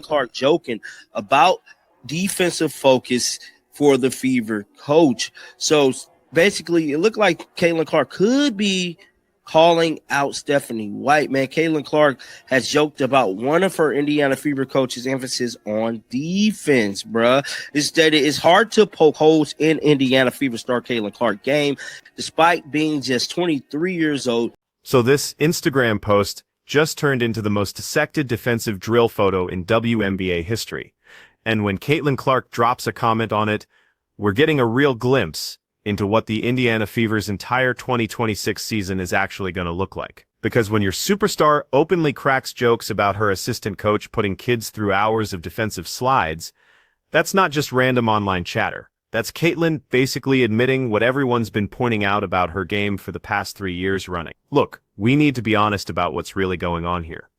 Clark joking about defensive focus for the Fever coach. So basically, it looked like Caitlin Clark could be calling out Stephanie White. Man, Caitlin Clark has joked about one of her Indiana Fever coach's emphasis on defense, bruh. It's that it's hard to poke holes in Indiana Fever star Caitlin Clark game, despite being just 23 years old. So this Instagram post just turned into the most dissected defensive drill photo in WNBA history. And when Caitlin Clark drops a comment on it, we're getting a real glimpse into what the Indiana Fever's entire 2026 season is actually going to look like. Because when your superstar openly cracks jokes about her assistant coach putting kids through hours of defensive slides, that's not just random online chatter. That's Caitlin basically admitting what everyone's been pointing out about her game for the past 3 years running. Look, we need to be honest about what's really going on here.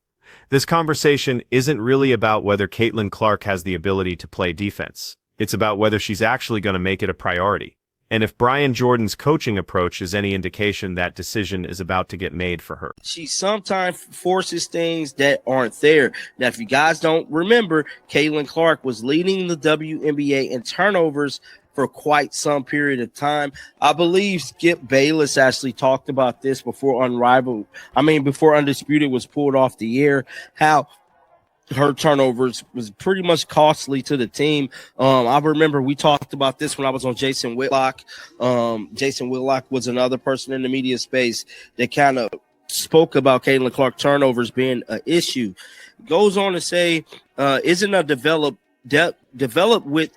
This conversation isn't really about whether Caitlin Clark has the ability to play defense. It's about whether she's actually going to make it a priority. And if Brian Jordan's coaching approach is any indication, that decision is about to get made for her. She sometimes forces things that aren't there. Now, if you guys don't remember, Caitlin Clark was leading the WNBA in turnovers for quite some period of time. I believe Skip Bayless actually talked about this before before Undisputed was pulled off the air, how her turnovers was pretty much costly to the team. I remember we talked about this when I was on Jason Whitlock. Jason Whitlock was another person in the media space that kind of spoke about Caitlin Clark turnovers being an issue. Goes on to say, isn't a developed with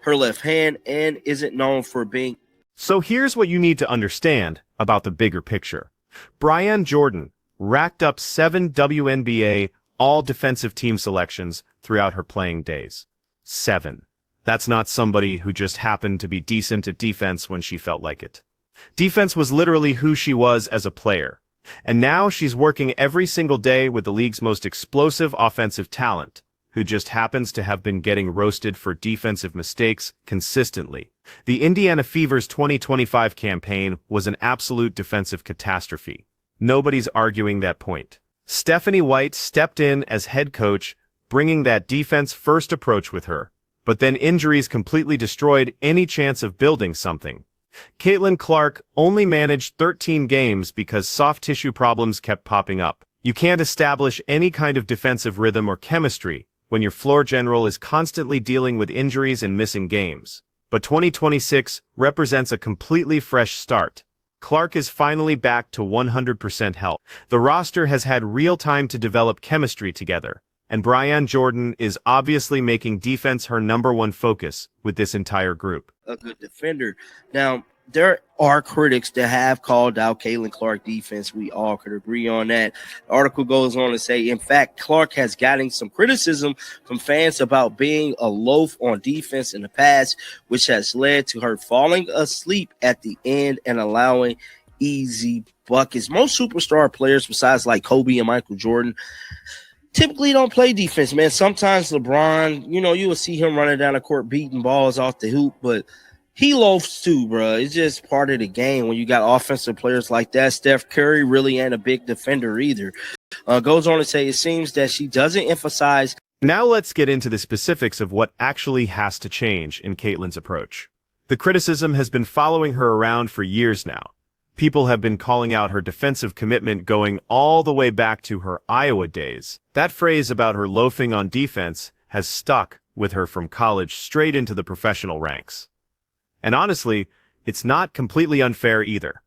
her left hand and isn't known for being. So here's what you need to understand about the bigger picture. Brian Jordan racked up 7 WNBA all-defensive team selections throughout her playing days. 7. That's not somebody who just happened to be decent at defense when she felt like it. Defense was literally who she was as a player. And now she's working every single day with the league's most explosive offensive talent, who just happens to have been getting roasted for defensive mistakes consistently. The Indiana Fever's 2025 campaign was an absolute defensive catastrophe. Nobody's arguing that point. Stephanie White stepped in as head coach, bringing that defense-first approach with her. But then injuries completely destroyed any chance of building something. Caitlin Clark only managed 13 games because soft tissue problems kept popping up. You can't establish any kind of defensive rhythm or chemistry when your floor general is constantly dealing with injuries and missing games. But 2026 represents a completely fresh start. Clark is finally back to 100% health. The roster has had real time to develop chemistry together, and Brian Jordan is obviously making defense her #1 focus with this entire group. A good defender. Now, there are critics that have called out Caitlin Clark defense. We all could agree on that. The article goes on to say, in fact, Clark has gotten some criticism from fans about being a loaf on defense in the past, which has led to her falling asleep at the end and allowing easy buckets. Most superstar players, besides like Kobe and Michael Jordan, typically don't play defense, man. Sometimes LeBron, you will see him running down the court beating balls off the hoop, but he loafs too, bro. It's just part of the game when you got offensive players like that. Steph Curry really ain't a big defender either. Goes on to say it seems that she doesn't emphasize. Now let's get into the specifics of what actually has to change in Caitlin's approach. The criticism has been following her around for years now. People have been calling out her defensive commitment going all the way back to her Iowa days. That phrase about her loafing on defense has stuck with her from college straight into the professional ranks. And honestly, it's not completely unfair either.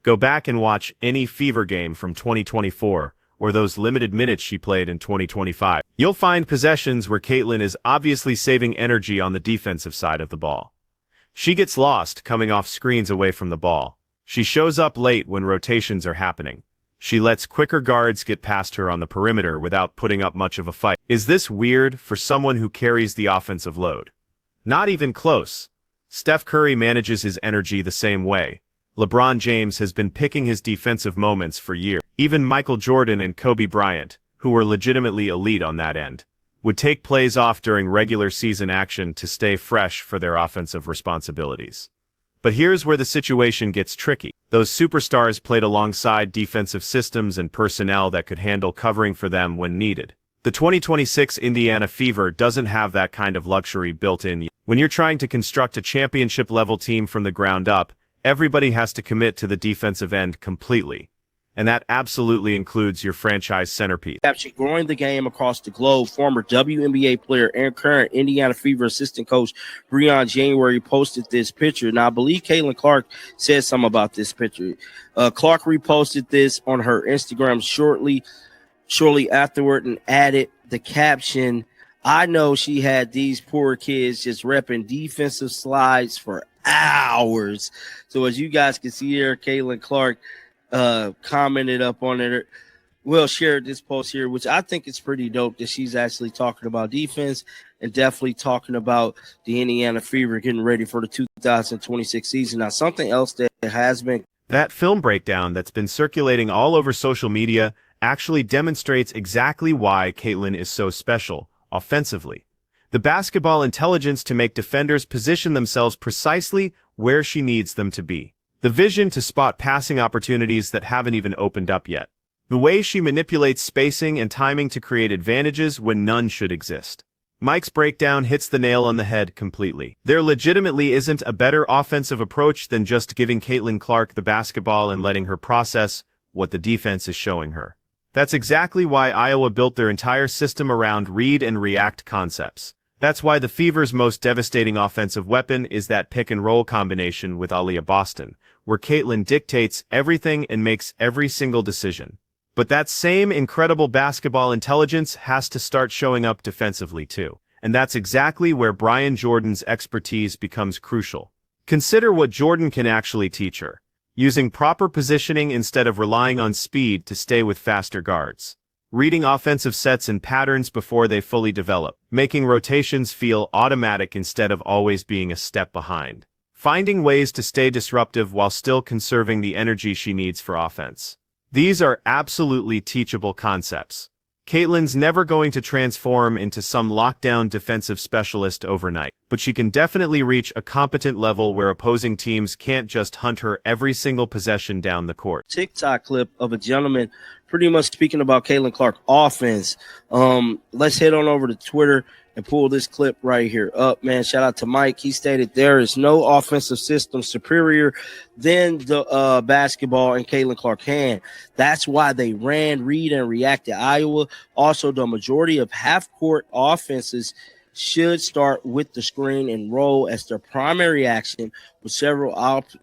Go back and watch any Fever game from 2024 or those limited minutes she played in 2025. You'll find possessions where Caitlin is obviously saving energy on the defensive side of the ball. She gets lost coming off screens away from the ball. She shows up late when rotations are happening. She lets quicker guards get past her on the perimeter without putting up much of a fight. Is this weird for someone who carries the offensive load? Not even close. Steph Curry manages his energy the same way. LeBron James has been picking his defensive moments for years. Even Michael Jordan and Kobe Bryant, who were legitimately elite on that end, would take plays off during regular season action to stay fresh for their offensive responsibilities. But here's where the situation gets tricky. Those superstars played alongside defensive systems and personnel that could handle covering for them when needed. The 2026 Indiana Fever doesn't have that kind of luxury built in. When you're trying to construct a championship-level team from the ground up, everybody has to commit to the defensive end completely. And that absolutely includes your franchise centerpiece. Caption growing the game across the globe. Former WNBA player and current Indiana Fever assistant coach Breon January posted this picture. Now, I believe Caitlin Clark said something about this picture. Clark reposted this on her Instagram shortly afterward and added the caption, "I know she had these poor kids just repping defensive slides for hours." So as you guys can see here, Caitlin Clark commented up on it. Will shared this post here, which I think is pretty dope that she's actually talking about defense and definitely talking about the Indiana Fever getting ready for the 2026 season. Now, something else that has been that film breakdown that's been circulating all over social media actually demonstrates exactly why Caitlin is so special offensively. The basketball intelligence to make defenders position themselves precisely where she needs them to be. The vision to spot passing opportunities that haven't even opened up yet. The way she manipulates spacing and timing to create advantages when none should exist. Mike's breakdown hits the nail on the head completely. There legitimately isn't a better offensive approach than just giving Caitlin Clark the basketball and letting her process what the defense is showing her. That's exactly why Iowa built their entire system around read and react concepts. That's why the Fever's most devastating offensive weapon is that pick-and-roll combination with Aaliyah Boston, where Caitlin dictates everything and makes every single decision. But that same incredible basketball intelligence has to start showing up defensively too. And that's exactly where Brian Jordan's expertise becomes crucial. Consider what Jordan can actually teach her. Using proper positioning instead of relying on speed to stay with faster guards. Reading offensive sets and patterns before they fully develop. Making rotations feel automatic instead of always being a step behind. Finding ways to stay disruptive while still conserving the energy she needs for offense. These are absolutely teachable concepts. Caitlin's never going to transform into some lockdown defensive specialist overnight, but she can definitely reach a competent level where opposing teams can't just hunt her every single possession down the court. TikTok clip of a gentleman pretty much speaking about Caitlin Clark offense. Let's head on over to Twitter and pull this clip right here up, man. Shout out to Mike. He stated there is no offensive system superior than the basketball and Caitlin Clark hand. That's why they ran, read, and react to Iowa. Also, the majority of half-court offenses should start with the screen and roll as their primary action with several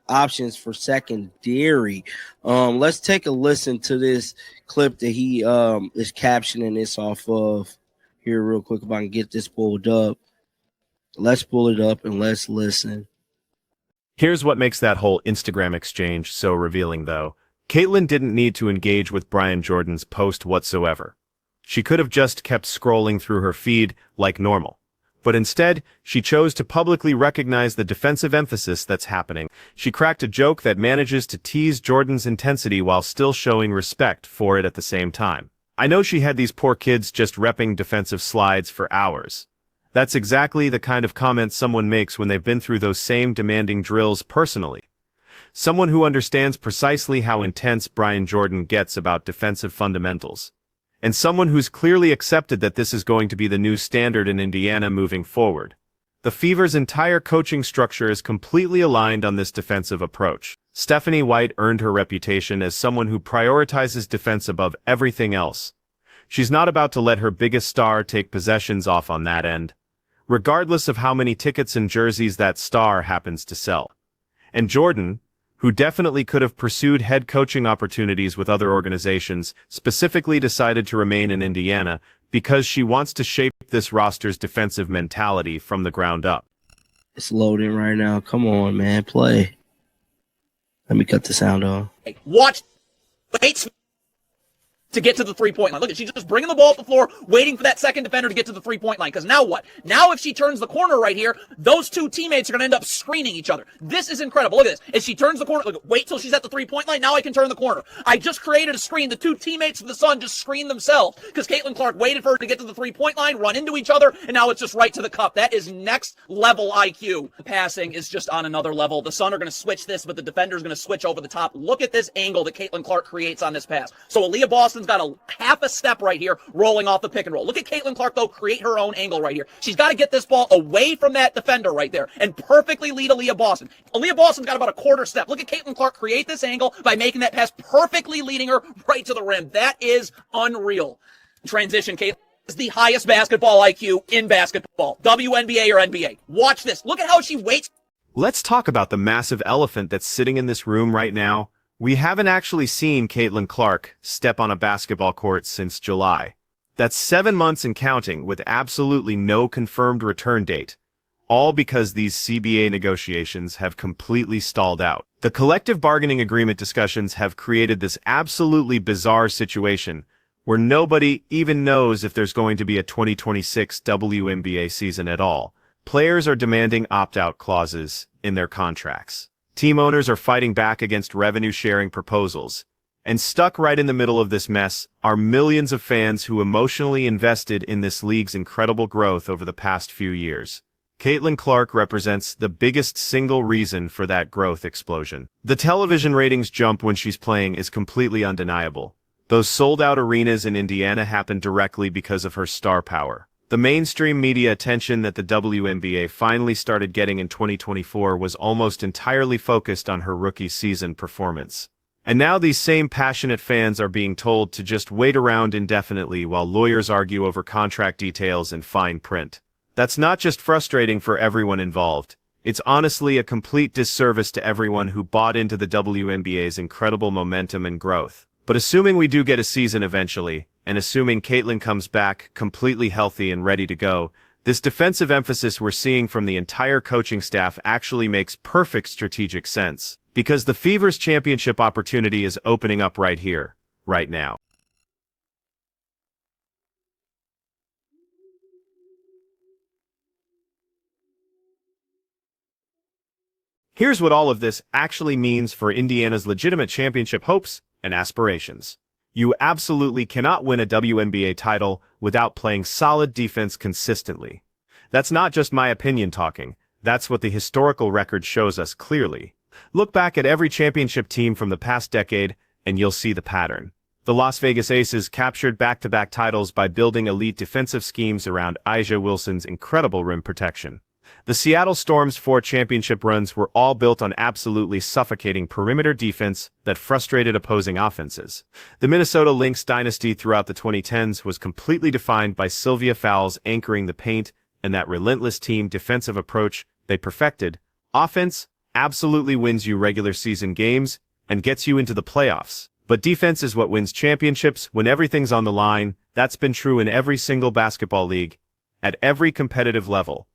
options for secondary. Let's take a listen to this clip that he is captioning this off of here real quick if I can get this pulled up. Let's pull it up and let's listen. Here's what makes that whole Instagram exchange so revealing, though. Caitlin didn't need to engage with Brian Jordan's post whatsoever. She could have just kept scrolling through her feed like normal. But instead, she chose to publicly recognize the defensive emphasis that's happening. She cracked a joke that manages to tease Jordan's intensity while still showing respect for it at the same time. I know she had these poor kids just repping defensive slides for hours. That's exactly the kind of comment someone makes when they've been through those same demanding drills personally. Someone who understands precisely how intense Brian Jordan gets about defensive fundamentals. And someone who's clearly accepted that this is going to be the new standard in Indiana moving forward. The Fever's entire coaching structure is completely aligned on this defensive approach. Stephanie White earned her reputation as someone who prioritizes defense above everything else. She's not about to let her biggest star take possessions off on that end, regardless of how many tickets and jerseys that star happens to sell. And Jordan, who definitely could have pursued head coaching opportunities with other organizations, specifically decided to remain in Indiana because she wants to shape this roster's defensive mentality from the ground up. It's loading right now. Come on, man. Play. Let me cut the sound off. Watch. Wait to get to the three-point line. Look, she's just bringing the ball up the floor, waiting for that second defender to get to the three-point line. Because now what? Now if she turns the corner right here, those two teammates are going to end up screening each other. This is incredible. Look at this. If she turns the corner, look, wait till she's at the three-point line. Now I can turn the corner. I just created a screen. The two teammates of the Sun just screened themselves because Caitlin Clark waited for her to get to the three-point line, run into each other, and now it's just right to the cup. That is next-level IQ. The passing is just on another level. The Sun are going to switch this, but the defender's going to switch over the top. Look at this angle that Caitlin Clark creates on this pass. So Aaliyah Boston's got a half a step right here rolling off the pick and roll. Look at Caitlin Clark, though, create her own angle right here. She's got to get this ball away from that defender right there and perfectly lead Aaliyah Boston. Aaliyah Boston's got about a quarter step. Look at Caitlin Clark create this angle by making that pass, perfectly leading her right to the rim. That is unreal. Transition, Caitlin is the highest basketball IQ in basketball. WNBA or NBA. Watch this. Look at how she waits. Let's talk about the massive elephant that's sitting in this room right now. We haven't actually seen Caitlin Clark step on a basketball court since July. That's 7 months and counting, with absolutely no confirmed return date. All because these CBA negotiations have completely stalled out. The collective bargaining agreement discussions have created this absolutely bizarre situation where nobody even knows if there's going to be a 2026 WNBA season at all. Players are demanding opt-out clauses in their contracts. Team owners are fighting back against revenue-sharing proposals. And stuck right in the middle of this mess are millions of fans who emotionally invested in this league's incredible growth over the past few years. Caitlin Clark represents the biggest single reason for that growth explosion. The television ratings jump when she's playing is completely undeniable. Those sold-out arenas in Indiana happen directly because of her star power. The mainstream media attention that the WNBA finally started getting in 2024 was almost entirely focused on her rookie season performance. And now these same passionate fans are being told to just wait around indefinitely while lawyers argue over contract details and fine print. That's not just frustrating for everyone involved. It's honestly a complete disservice to everyone who bought into the WNBA's incredible momentum and growth. But assuming we do get a season eventually, and assuming Caitlin comes back completely healthy and ready to go, this defensive emphasis we're seeing from the entire coaching staff actually makes perfect strategic sense. Because the Fever's championship opportunity is opening up right here, right now. Here's what all of this actually means for Indiana's legitimate championship hopes and aspirations. You absolutely cannot win a WNBA title without playing solid defense consistently. That's not just my opinion talking. That's what the historical record shows us clearly. Look back at every championship team from the past decade, and you'll see the pattern. The Las Vegas Aces captured back-to-back titles by building elite defensive schemes around A'ja Wilson's incredible rim protection. The Seattle Storm's 4 championship runs were all built on absolutely suffocating perimeter defense that frustrated opposing offenses. The Minnesota Lynx dynasty throughout the 2010s was completely defined by Sylvia Fowles anchoring the paint and that relentless team defensive approach they perfected. Offense absolutely wins you regular season games and gets you into the playoffs. But defense is what wins championships when everything's on the line. That's been true in every single basketball league, at every competitive level.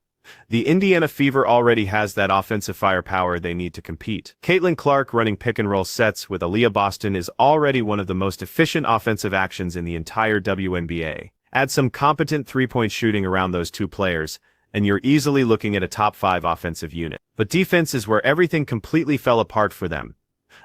The Indiana Fever already has that offensive firepower they need to compete. Caitlin Clark running pick-and-roll sets with Aaliyah Boston is already one of the most efficient offensive actions in the entire WNBA. Add some competent three-point shooting around those two players, and you're easily looking at a top-5 offensive unit. But defense is where everything completely fell apart for them.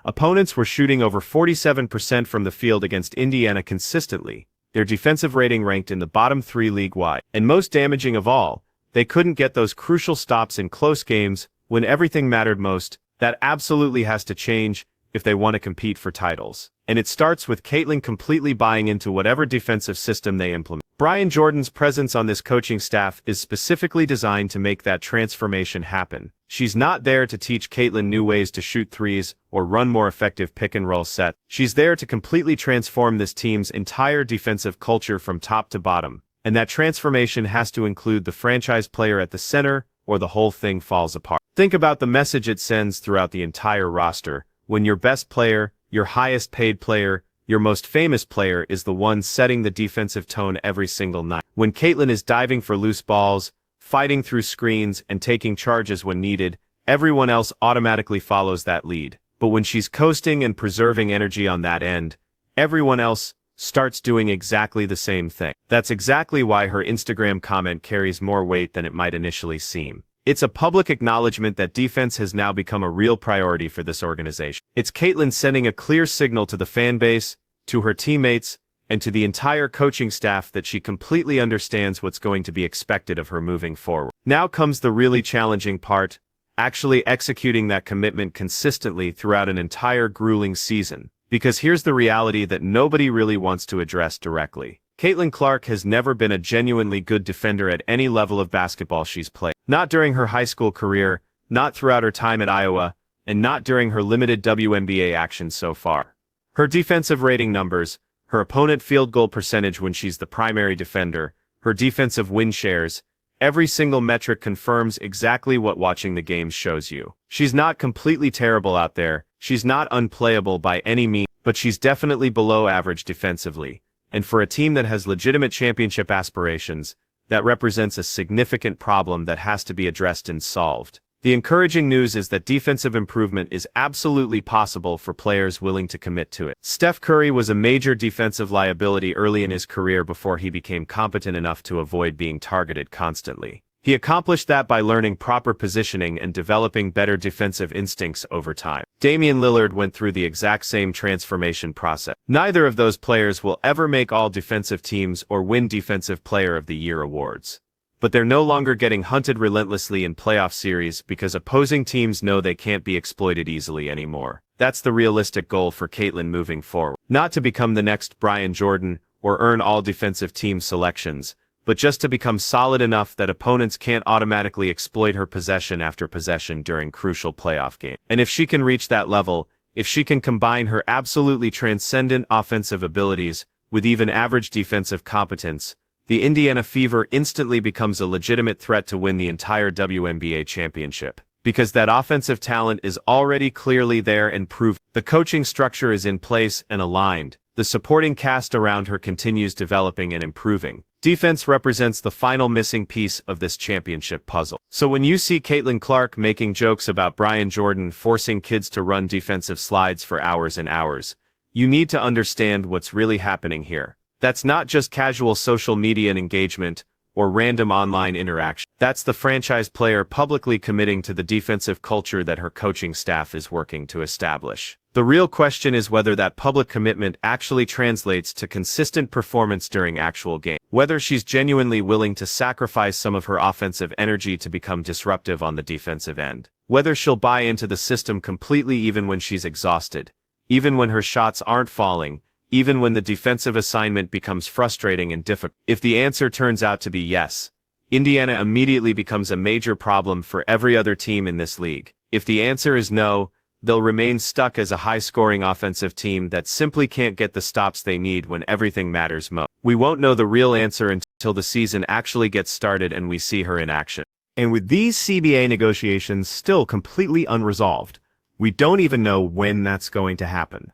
Opponents were shooting over 47% from the field against Indiana consistently. Their defensive rating ranked in the bottom 3 league-wide. And most damaging of all, they couldn't get those crucial stops in close games when everything mattered most. That absolutely has to change if they want to compete for titles. And it starts with Caitlin completely buying into whatever defensive system they implement. Brian Jordan's presence on this coaching staff is specifically designed to make that transformation happen. She's not there to teach Caitlin new ways to shoot threes or run more effective pick-and-roll sets. She's there to completely transform this team's entire defensive culture from top to bottom. And that transformation has to include the franchise player at the center, or the whole thing falls apart. Think about the message it sends throughout the entire roster. When your best player, your highest paid player, your most famous player is the one setting the defensive tone every single night. When Caitlin is diving for loose balls, fighting through screens, and taking charges when needed, everyone else automatically follows that lead. But when she's coasting and preserving energy on that end, everyone else starts doing exactly the same thing. That's exactly why her Instagram comment carries more weight than it might initially seem. It's a public acknowledgement that defense has now become a real priority for this organization. It's Caitlin sending a clear signal to the fan base, to her teammates, and to the entire coaching staff that she completely understands what's going to be expected of her moving forward. Now comes the really challenging part, actually executing that commitment consistently throughout an entire grueling season. Because here's the reality that nobody really wants to address directly. Caitlin Clark has never been a genuinely good defender at any level of basketball she's played. Not during her high school career, not throughout her time at Iowa, and not during her limited WNBA action so far. Her defensive rating numbers, her opponent field goal percentage when she's the primary defender, her defensive win shares, every single metric confirms exactly what watching the games shows you. She's not completely terrible out there, she's not unplayable by any means, but she's definitely below average defensively. And for a team that has legitimate championship aspirations, that represents a significant problem that has to be addressed and solved. The encouraging news is that defensive improvement is absolutely possible for players willing to commit to it. Steph Curry was a major defensive liability early in his career before he became competent enough to avoid being targeted constantly. He accomplished that by learning proper positioning and developing better defensive instincts over time. Damian Lillard went through the exact same transformation process. Neither of those players will ever make all defensive teams or win Defensive Player of the Year awards. But they're no longer getting hunted relentlessly in playoff series because opposing teams know they can't be exploited easily anymore. That's the realistic goal for Caitlin moving forward. Not to become the next Brian Jordan or earn all defensive team selections, but just to become solid enough that opponents can't automatically exploit her possession after possession during crucial playoff games. And if she can reach that level, if she can combine her absolutely transcendent offensive abilities with even average defensive competence, the Indiana Fever instantly becomes a legitimate threat to win the entire WNBA championship. Because that offensive talent is already clearly there and proven. The coaching structure is in place and aligned. The supporting cast around her continues developing and improving. Defense represents the final missing piece of this championship puzzle. So when you see Caitlin Clark making jokes about Brian Jordan forcing kids to run defensive slides for hours and hours, you need to understand what's really happening here. That's not just casual social media engagement or random online interaction. That's the franchise player publicly committing to the defensive culture that her coaching staff is working to establish. The real question is whether that public commitment actually translates to consistent performance during actual games. Whether she's genuinely willing to sacrifice some of her offensive energy to become disruptive on the defensive end. Whether she'll buy into the system completely even when she's exhausted, even when her shots aren't falling, even when the defensive assignment becomes frustrating and difficult. If the answer turns out to be yes, Indiana immediately becomes a major problem for every other team in this league. If the answer is no, they'll remain stuck as a high-scoring offensive team that simply can't get the stops they need when everything matters most. We won't know the real answer until the season actually gets started and we see her in action. And with these CBA negotiations still completely unresolved, we don't even know when that's going to happen.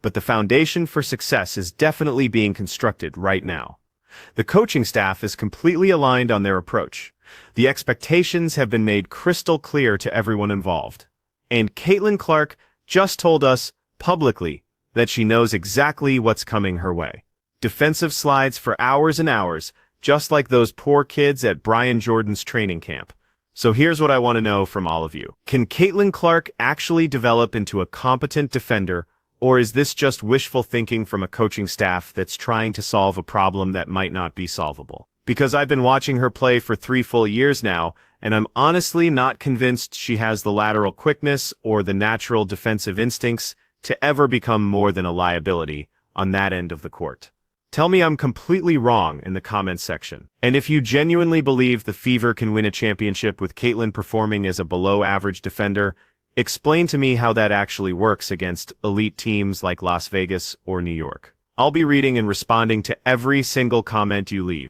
But the foundation for success is definitely being constructed right now. The coaching staff is completely aligned on their approach. The expectations have been made crystal clear to everyone involved. And Caitlin Clark just told us publicly that she knows exactly what's coming her way. Defensive slides for hours and hours, just like those poor kids at Brian Jordan's training camp. So here's what I want to know from all of you. Can Caitlin Clark actually develop into a competent defender, or is this just wishful thinking from a coaching staff that's trying to solve a problem that might not be solvable? Because I've been watching her play for 3 full years now, and I'm honestly not convinced she has the lateral quickness or the natural defensive instincts to ever become more than a liability on that end of the court. Tell me I'm completely wrong in the comments section. And if you genuinely believe the Fever can win a championship with Caitlin performing as a below-average defender, explain to me how that actually works against elite teams like Las Vegas or New York. I'll be reading and responding to every single comment you leave.